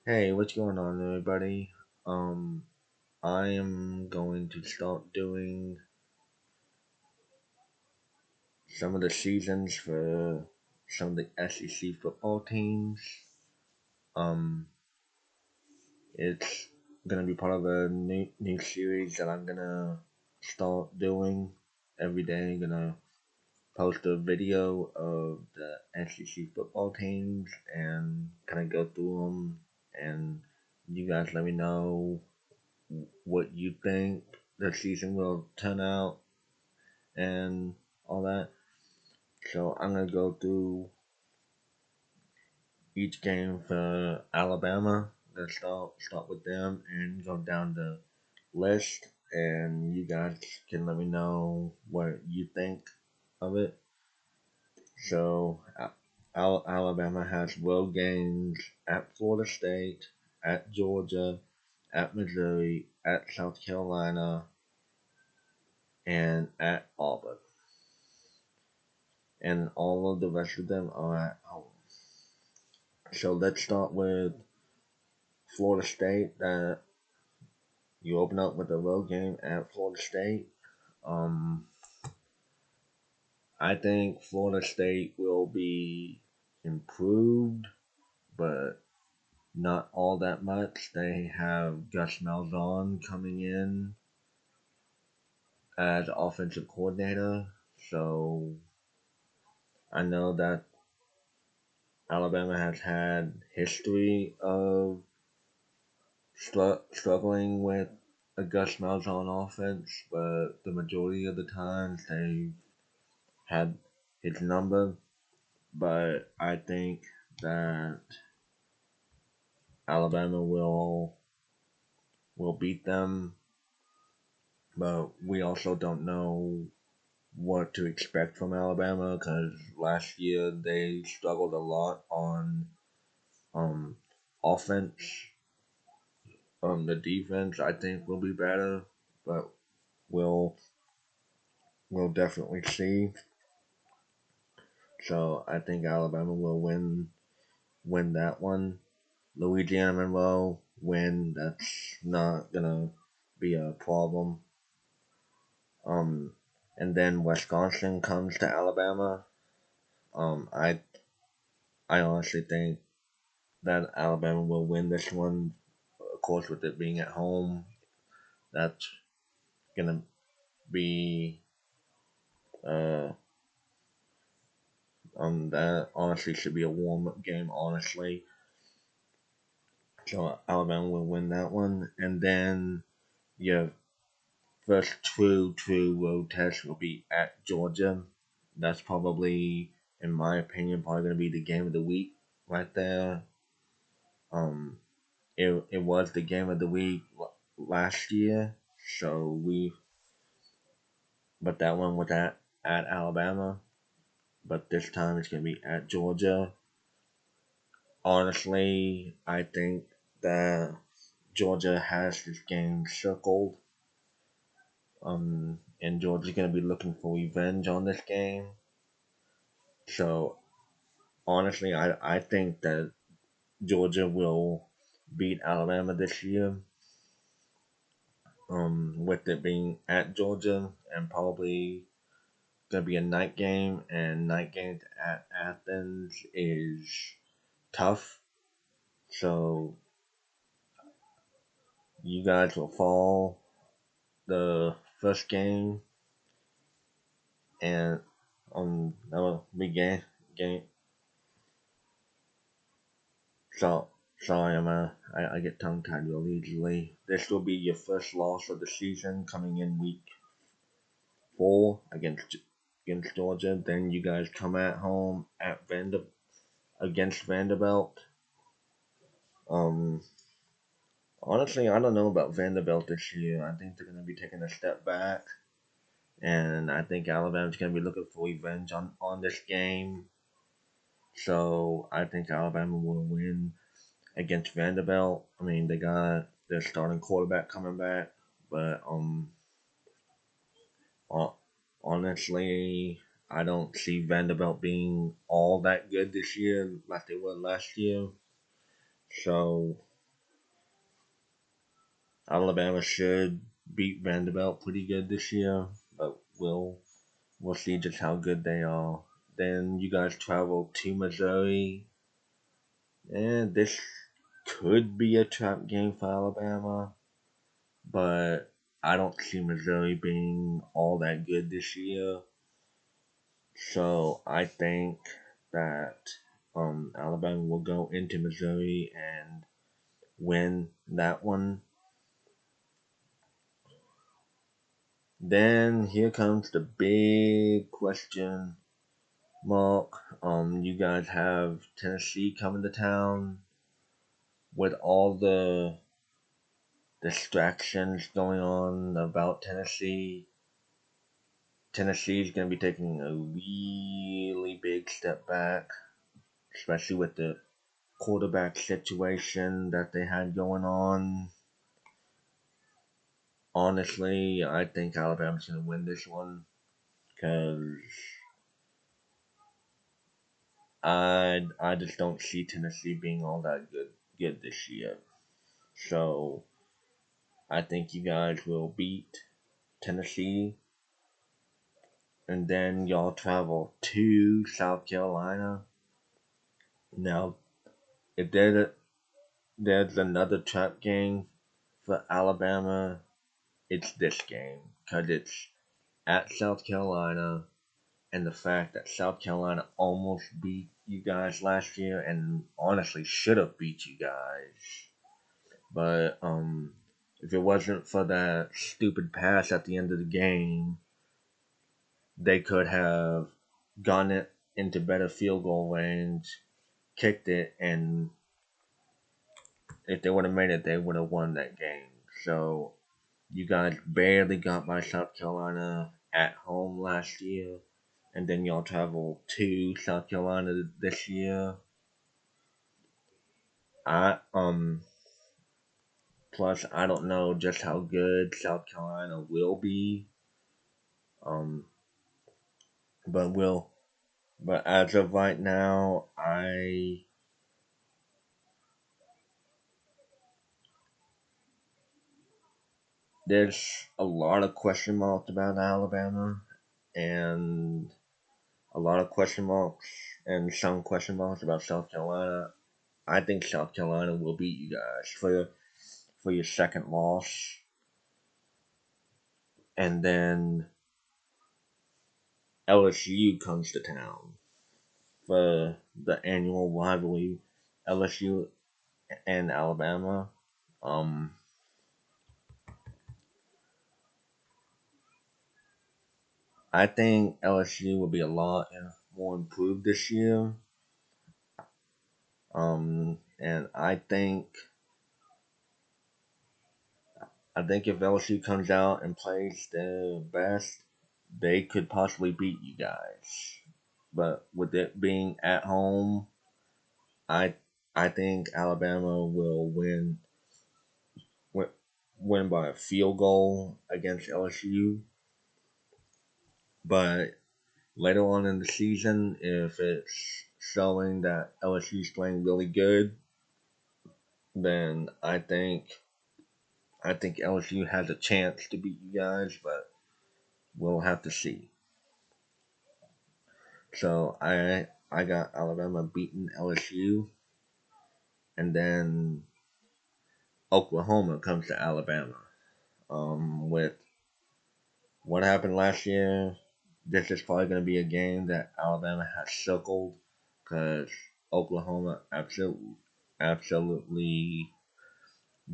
Hey, what's going on, everybody? I am going to start doing some of the seasons for some of the SEC football teams. Um, it's gonna be part of a new series that I'm gonna start doing every day. Gonna post a video of the SEC football teams and kind of go through them, and you guys let me know what you think the season will turn out and all that. So I'm gonna go through each game for Alabama. Let's start with them and go down the list, and you guys can let me know what you think of it. So Alabama has road games at Florida State, at Georgia, at Missouri, at South Carolina, and at Auburn. And all of the rest of them are at home. So let's start with Florida State. You open up with a road game at Florida State. Um, I think Florida State will be improved, but not all that much. They have Gus Malzahn coming in as offensive coordinator, so I know that Alabama has had history of struggling with a Gus Malzahn offense, but the majority of the times they had his number. But I think that Alabama will beat them, but we also don't know what to expect from Alabama because last year they struggled a lot on um offense. The defense I think will be better, but we'll we'll definitely see. So I think Alabama will win that one. Louisiana Monroe win. That's not gonna be a problem. Um, and then Wisconsin comes to Alabama. Um, I I honestly think that Alabama will win this one. Of course, with it being at home, that's gonna be uh that honestly should be a warm up game. Honestly, so Alabama will win that one, and then your first true road test will be at Georgia. That's probably, in my opinion, probably going to be the game of the week right there. Um, it was the game of the week last year, so but that one was at Alabama, but this time it's going to be at Georgia. Honestly, I think that Georgia has this game circled. And Georgia's going to be looking for revenge on this game. So honestly, I think that Georgia will beat Alabama this year. With it being at Georgia and probably gonna be a night game, and night games at Athens is tough. So you guys will fall the first game, and that will be game. So sorry, I get tongue tied real easily. This will be your first loss of the season coming in week 4 against Georgia. Then you guys come at home at against Vanderbilt. Um, honestly, I don't know about Vanderbilt this year. I think they're gonna be taking a step back, and I think Alabama's gonna be looking for revenge on this game. So I think Alabama will win against Vanderbilt. I mean, they got their starting quarterback coming back, but honestly, I don't see Vanderbilt being all that good this year like they were last year. So Alabama should beat Vanderbilt pretty good this year, but we'll see just how good they are. Then you guys travel to Missouri, and this could be a trap game for Alabama, but I don't see Missouri being all that good this year. So I think that Alabama will go into Missouri and win that one. Then here comes the big question mark. You guys have Tennessee coming to town with all the distractions going on about Tennessee. Tennessee is going to be taking a really big step back, especially with the quarterback situation that they had going on. Honestly, I think Alabama's going to win this one because I just don't see Tennessee being all that good this year. So I think you guys will beat Tennessee, and then y'all travel to South Carolina. Now, if there's another trap game for Alabama, it's this game because it's at South Carolina, and the fact that South Carolina almost beat you guys last year, and honestly should have beat you guys. But if it wasn't for that stupid pass at the end of the game, they could have gotten it into better field goal range, kicked it, and if they would have made it, they would have won that game. So you guys barely got by South Carolina at home last year, and then y'all travel to South Carolina this year. I plus I don't know just how good South Carolina will be. Um, but will but as of right now, there's a lot of question marks about Alabama, and a lot of question marks and some question marks about South Carolina. I think South Carolina will beat you guys for your second loss, and then LSU comes to town for the annual rivalry, LSU and Alabama. Um, I think LSU will be a lot more improved this year. And I think if LSU comes out and plays their best, they could possibly beat you guys. But with it being at home, I I think Alabama will win, win by a field goal against LSU. But later on in the season, if it's showing that LSU is playing really good, then I think LSU has a chance to beat you guys, but we'll have to see. So I got Alabama beating LSU, and then Oklahoma comes to Alabama. With what happened last year, this is probably going to be a game that Alabama has circled because Oklahoma absolutely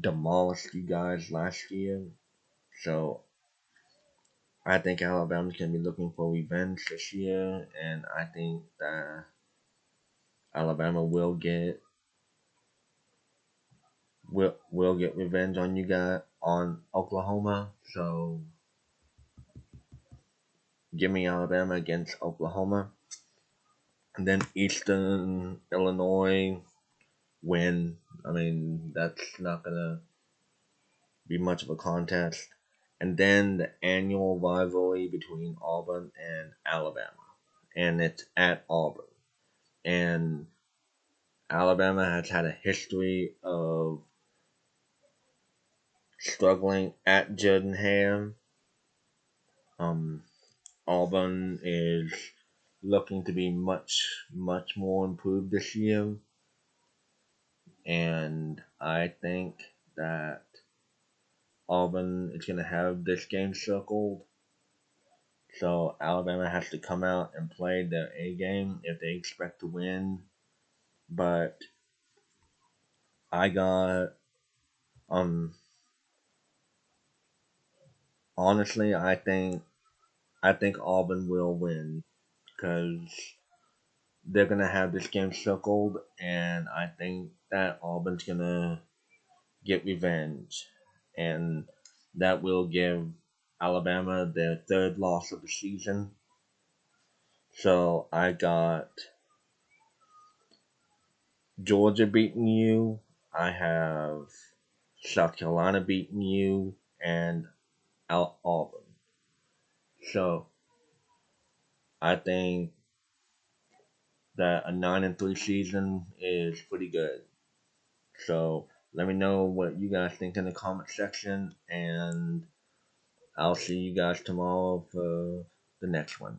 demolished you guys last year. So I think Alabama's going to be looking for revenge this year, and I think that Alabama will get revenge on you guys on Oklahoma. So give me Alabama against Oklahoma, and then Eastern Illinois win. I mean that's not gonna be much of a contest. And then the annual rivalry between Auburn and Alabama, and it's at Auburn. And Alabama has had a history of struggling at Jordan. Auburn is looking to be much more improved this year, and I think that Auburn is going to have this game circled. So Alabama has to come out and play their A game if they expect to win. But I got honestly I think Auburn will win because they're gonna have this game circled, and I think that Auburn's gonna get revenge, and that will give Alabama their third loss of the season. So I got Georgia beating you. I have South Carolina beating you, and Auburn. So I think that a 9-3 season is pretty good. So let me know what you guys think in the comment section, and I'll see you guys tomorrow for the next one.